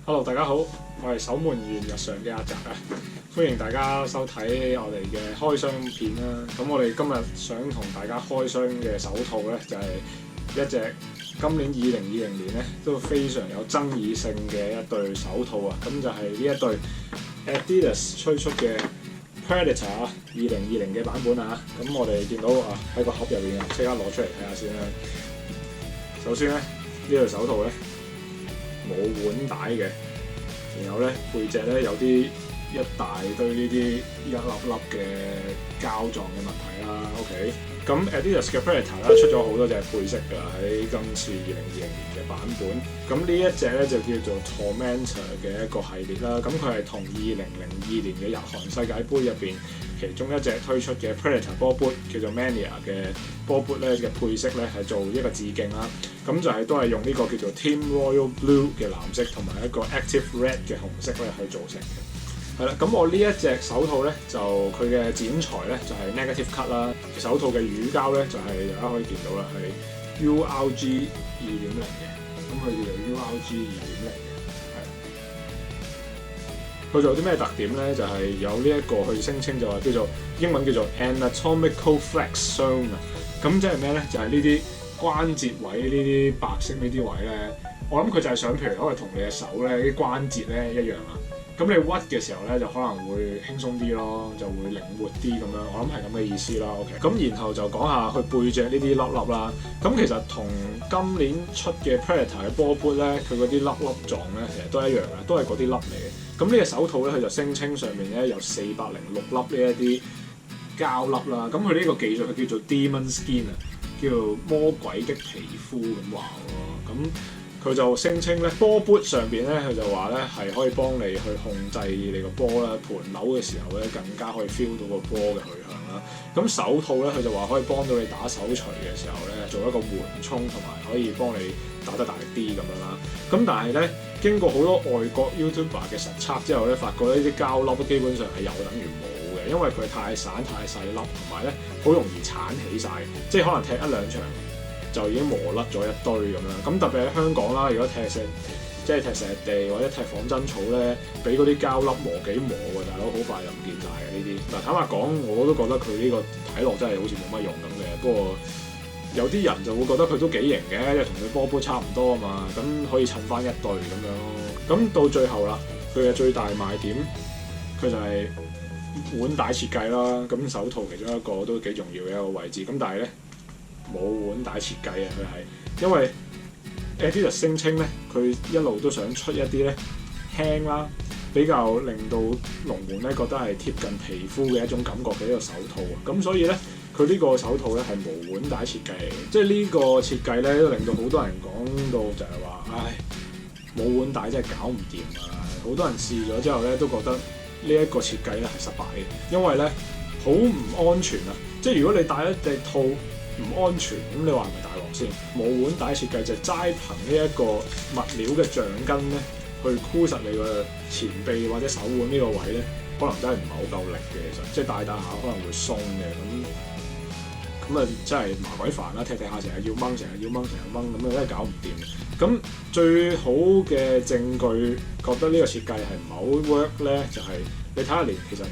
Hello，大家好，我係守門員日常嘅阿澤啊，歡迎大家收睇我哋嘅開箱片啦。咁我哋今日想同大家開箱嘅手套咧，就係一隻今年2020年咧都非常有爭議性嘅一對手套啊。咁就係呢一對 Adidas 推出嘅 Predator 2020嘅版本啊。咁我哋見到啊喺個盒入邊啊，即刻攞出嚟睇下先啦。首先咧，呢對手套咧冇腕帶嘅，然後咧背脊咧有啲一大堆呢啲一粒粒嘅膠狀嘅物體啦。OK， 咁 Adidas 嘅 Predator 啦出咗好多隻配飾㗎喺今次2020年嘅版本。咁呢一隻咧就叫做 Tormentor 嘅一個系列啦。咁佢係同2002年嘅日韓世界盃入邊其中一隻推出嘅 Predator 波 boot 叫做 Mania 嘅波 boot 咧嘅配飾咧係做一個致敬啦。咁就係都係用呢個叫做 Team Royal Blue 嘅藍色同埋一個 Active Red 嘅紅色咧去做成嘅。係啦，咁我呢一隻手套咧就佢嘅剪裁咧就係 negative cut 啦。手套嘅乳膠咧就係大家可以見到啦，係 URG 2.0嘅。咁佢叫做 URG 2.0嘅。佢仲有啲咩特點咧？就係有呢一個去聲稱就話叫做英文叫做 anatomical flex zone 啊。咁即係咩咧？就係呢啲關節位呢啲白色呢啲位咧，我諗佢就係想，譬如可能同你嘅手咧啲關節咧一樣啦。咁你屈嘅時候咧就可能會輕鬆啲咯，就會靈活啲咁樣。我諗係咁嘅意思啦。OK， 咁然後就講下佢背脊呢啲粒粒啦。咁其實同今年出嘅 Predator 嘅波 boot 咧，佢嗰啲粒粒狀咧其實都一樣嘅，都係嗰啲粒嚟嘅。咁呢隻手套咧，佢就聲稱上面咧有406粒呢一啲膠粒啦。咁佢呢個技術佢叫做 Demon Skin 啊，叫魔鬼的皮膚咁話咯。咁佢就聲稱咧，波 boot 上邊咧，佢就話咧係可以幫你去控制你個波啦，盤扭嘅時候咧更加可以 feel 到個波嘅去向啦。咁手套咧，佢就話可以幫到你打手錘嘅時候咧，做一個緩衝同埋可以幫你打得大力啲咁樣啦。咁但係咧，經過好多外國 YouTuber 嘅實測之後咧，發覺呢啲膠粒基本上係有等於冇嘅，因為佢太散太細粒，同埋咧好容易鏟起晒，即係可能踢一兩場就已經磨甩咗一堆咁樣。咁特別喺香港啦，如果踢石地或者踢仿真草咧，俾嗰啲膠粒磨幾磨喎，大佬好快就唔見晒嘅呢啲。嗱，坦白講，我都覺得佢呢個睇落真係好似冇乜用咁嘅。不過有啲人就會覺得佢都幾型嘅，因為同佢波波差唔多啊嘛，咁可以襯翻一對咁樣咯。咁到最後啦，佢嘅最大賣點，佢就係腕帶設計啦。咁手套其中一個都幾重要嘅一個位置。咁但係咧冇腕帶設計啊，佢係因為 Adidas 聲稱咧，佢一路都想出一啲咧輕啦，比較令到龍門咧覺得係貼近皮膚嘅一種感覺嘅一個手套啊。咁所以咧，佢呢個手套咧係無腕帶設計嚟嘅，即係呢個設計咧都令到好多人講到就係話，唉，冇腕帶真係搞唔掂啊！好多人試咗之後咧都覺得呢一個設計咧係失敗嘅，因為咧好唔安全啊！即係如果你戴一隻套唔安全，咁你話係咪大鑊先？冇腕帶設計就係齋憑呢一個物料嘅橡筋咧，去箍實你個前臂或者手腕呢個位咧，可能真係唔係好夠力嘅。其實即係戴下可能會鬆嘅咁啊，真係麻鬼煩啦！踢下成日要掹，成日要掹，咁樣真係搞唔掂。咁最好嘅證據覺得呢個設計係唔係好 work 咧，就係你睇下連其實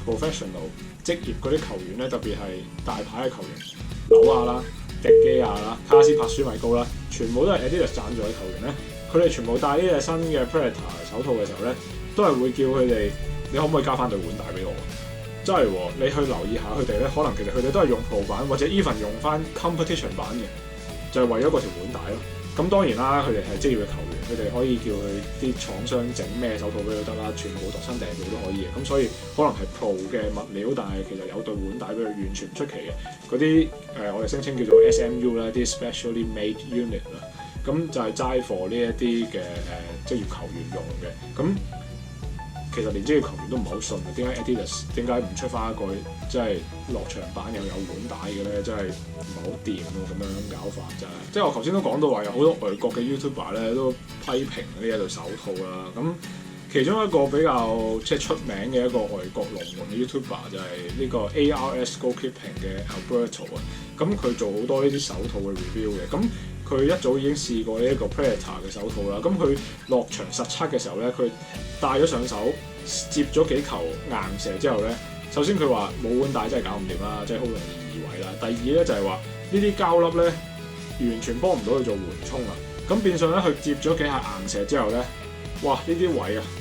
professional 職業嗰啲球員咧，特別係大牌嘅球員，紐亞啦、迪基亞啦、卡斯帕舒米高啦，全部都係 Adidas 贊助嘅球員咧。佢哋全部戴呢隻新嘅 Predator 手套嘅時候咧，都係會叫佢哋，你可唔可以加翻對腕帶俾我？真係喎，你去留意下佢哋咧，可能其實佢哋都係用 Pro 版或者 even 用翻 Competition 版嘅，就係為咗嗰條腕帶咯。咁當然啦，佢哋係職業嘅球員，佢哋可以叫佢啲廠商整咩手套俾佢得啦，全部度身訂造都可以嘅。咁所以可能係 Pro 嘅物料，但係其實有對腕帶俾佢，完全唔出奇嘅。嗰啲我哋聲稱叫做 SMU 啦，啲 Specially Made Unit 啦，咁就係齋 for 呢一啲嘅職業球員用嘅。咁其實連職業球員都唔係好信嘅，點解 Adidas 點解唔出翻一個即係落場版又有腕帶嘅咧？真係唔係好掂咯，咁樣搞法真係。即係我頭先都講到話有好多外國嘅 YouTuber 咧都批評呢一對手套啦。咁其其中一個比較即係出名嘅一個外國龍門嘅 YouTuber 就係呢個 ARS Goalkeeping 嘅 Alberto 啊。咁佢做好多呢啲手套嘅 review 嘅。咁佢一早已經試過呢一個 Predator 嘅手套啦。咁佢落場實測嘅時候咧，佢戴咗上手，接咗幾球硬射之後咧，首先佢話冇腕帶真係搞唔掂啦，即係好容易移位啦。第二咧就係話呢啲膠粒咧完全幫唔到佢做緩衝啦。咁變相咧佢接咗幾下硬射之後咧，哇！呢啲位啊〜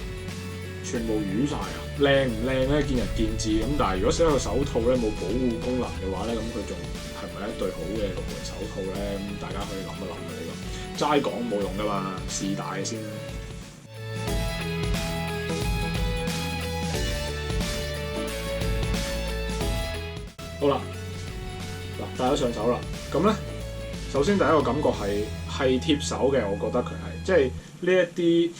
全部瘀晒啊！靚唔靚咧見仁見智咁，但係如果使個手套咧冇保護功能嘅話咧，咁佢仲係咪一對好嘅龍門手套咧？咁大家可以諗一諗嘅呢個，齋講冇用噶嘛，試戴先啦。好啦，嗱戴咗上手啦，咁咧首先第一個感覺係貼手嘅，我覺得佢係即係呢一啲。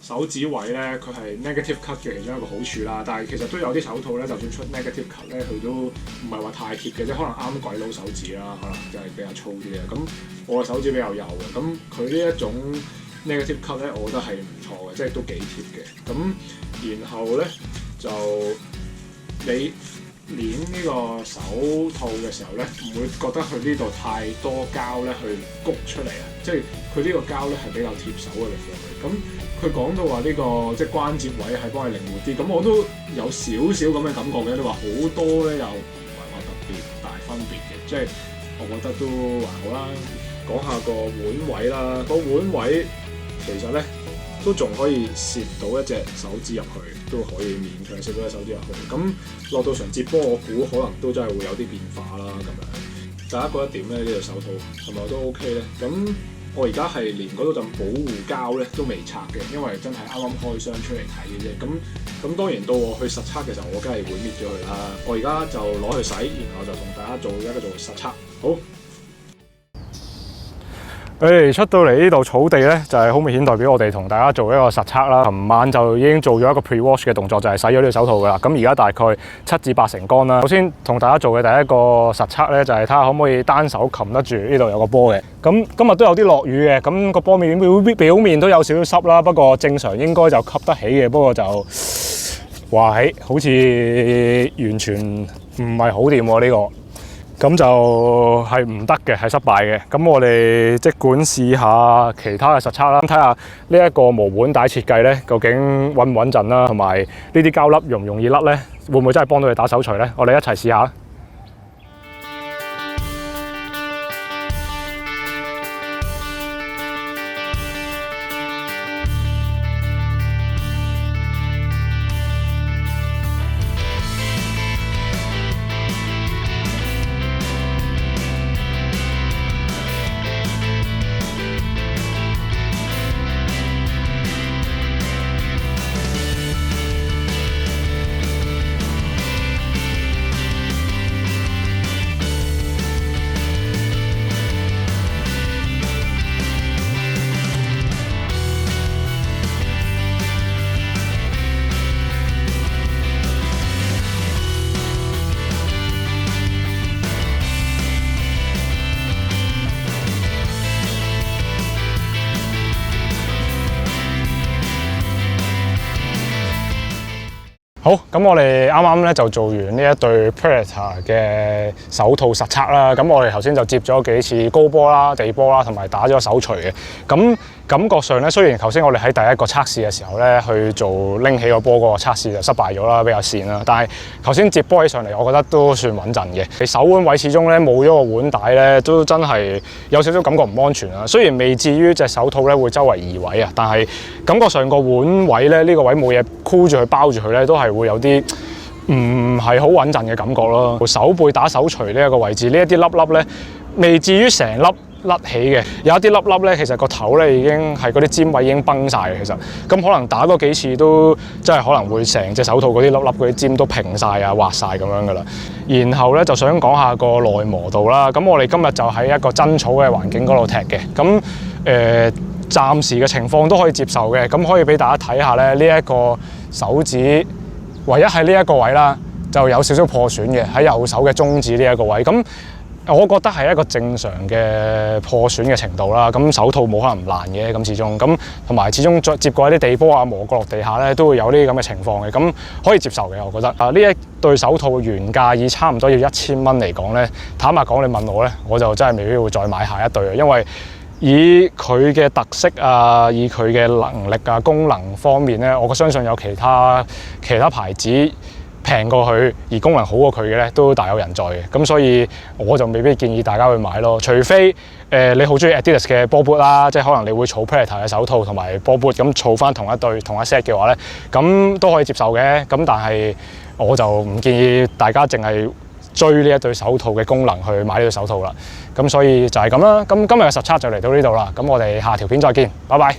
手指位咧，佢係 negative cut 嘅其中一個好處啦。但係其實都有啲手套咧，就算出 negative cut 咧，佢都唔係話太貼嘅，即係可能啱鬼佬手指啦，可能就係比較粗啲嘅。咁我嘅手指比較幼嘅，咁佢呢一種 negative cut 咧，我覺得係唔錯嘅，即係都幾貼嘅。咁然後咧就你捏呢個手套嘅時候咧，唔會覺得佢呢度太多膠咧去谷出嚟啊！即係佢呢個膠咧係比較貼手嘅力量。咁佢講到話呢個即係關節位係幫佢靈活啲，咁我都有少少咁嘅感覺嘅。你話好多咧又唔係話特別大分別嘅，即係我覺得都還好啦。講下個腕位啦，個腕位其實咧都仲可以攝到一隻手指入去，都可以勉強攝到隻手指入去。咁落到場接波，我估可能都真係會有啲變化啦。咁樣大家覺得點咧？呢隻手套係咪都 OK 咧？咁我而家係連嗰度陣保護膠咧都未拆嘅，因為真係啱啱開箱出嚟睇嘅啫。咁當然到我去實測嘅時候，我梗係會搣咗佢啦。我而家就攞去洗，然後就同大家做一個實測。好。出到嚟呢度草地咧，就係好明顯代表我哋同大家做一個實測啦。琴晚就已經做咗一個 pre-wash 嘅動作，就係洗咗呢個手套噶啦。咁而家大概7至8成乾啦。首先同大家做嘅第一個實測咧，就係睇下可唔可以單手擒得住呢度有個波嘅。咁今日都有啲落雨嘅，咁個波面表面都有少少濕啦。不過正常應該就吸得起嘅，不過就話起好似完全唔係好掂喎呢個。咁就係唔得嘅，係失敗嘅。咁我哋即管試下其他嘅實測啦，睇下呢一個無腕帶設計咧，究竟穩唔穩陣啦，同埋呢啲膠粒容唔容易甩咧，會唔會真係幫到你打手錘咧？我哋一齊試下。好，咁我哋啱啱咧就做完呢一對 Predator 嘅手套實測啦。咁我哋頭先就接咗幾次高波啦、地波啦，同埋打咗手錘嘅。咁感覺上咧，雖然頭先我哋喺第一個測試嘅時候咧去做拎起個波嗰個測試就失敗咗啦，比較跣啦。但係頭先接波起上嚟，我覺得都算穩陣嘅。你手腕位始終咧冇咗個腕帶咧，都真係有少少感覺唔安全啊。雖然未至於隻手套咧會周圍移位啊，但係感覺上個腕位咧呢個位冇嘢箍住佢包住佢咧，都係會有啲唔係好穩陣嘅感覺咯。手背打手錘呢一個位置，呢一啲粒粒咧未至於成粒甩起嘅，有一啲粒粒咧，其實個頭咧已經係嗰啲尖位已經崩晒嘅。其實咁可能打多幾次都真係可能會成隻手套嗰啲粒粒嗰啲尖都平晒啊、滑晒咁樣噶啦。然後咧就想講下個耐磨度啦。咁我哋今日就喺一個真草嘅環境嗰度踢嘅。咁暫時嘅情況都可以接受嘅。咁可以俾大家睇下咧，呢一個手指唯一喺呢一個位啦，就有少少破損嘅，喺右手嘅中指呢一個位。咁我覺得係一個正常嘅破損嘅程度啦。咁手套冇可能唔爛嘅，咁始終咁同埋始終接過一啲地波啊、磨過落地下咧，都會有呢啲咁嘅情況嘅。咁可以接受嘅，我覺得。呢一對手套原價以差唔多要1000蚊嚟講咧，坦白講，你問我咧，我就真係未必會再買下一對嘅，因為以佢嘅特色啊，以佢嘅能力啊、功能方面咧，我相信有其他牌子平過佢而功能好過佢嘅咧，都大有人在嘅。咁所以我就未必建議大家去買咯。除非你好中意 Adidas 嘅波 boot 啦，即係可能你會儲 Predator 嘅手套同埋波 boot，咁儲翻同一對同一 set 嘅話咧，咁都可以接受嘅。咁但係我就唔建議大家淨係追呢一對手套嘅功能去買呢對手套啦。咁所以就係咁啦。咁今日嘅實測就嚟到呢度啦。咁我哋下條片再見，拜拜。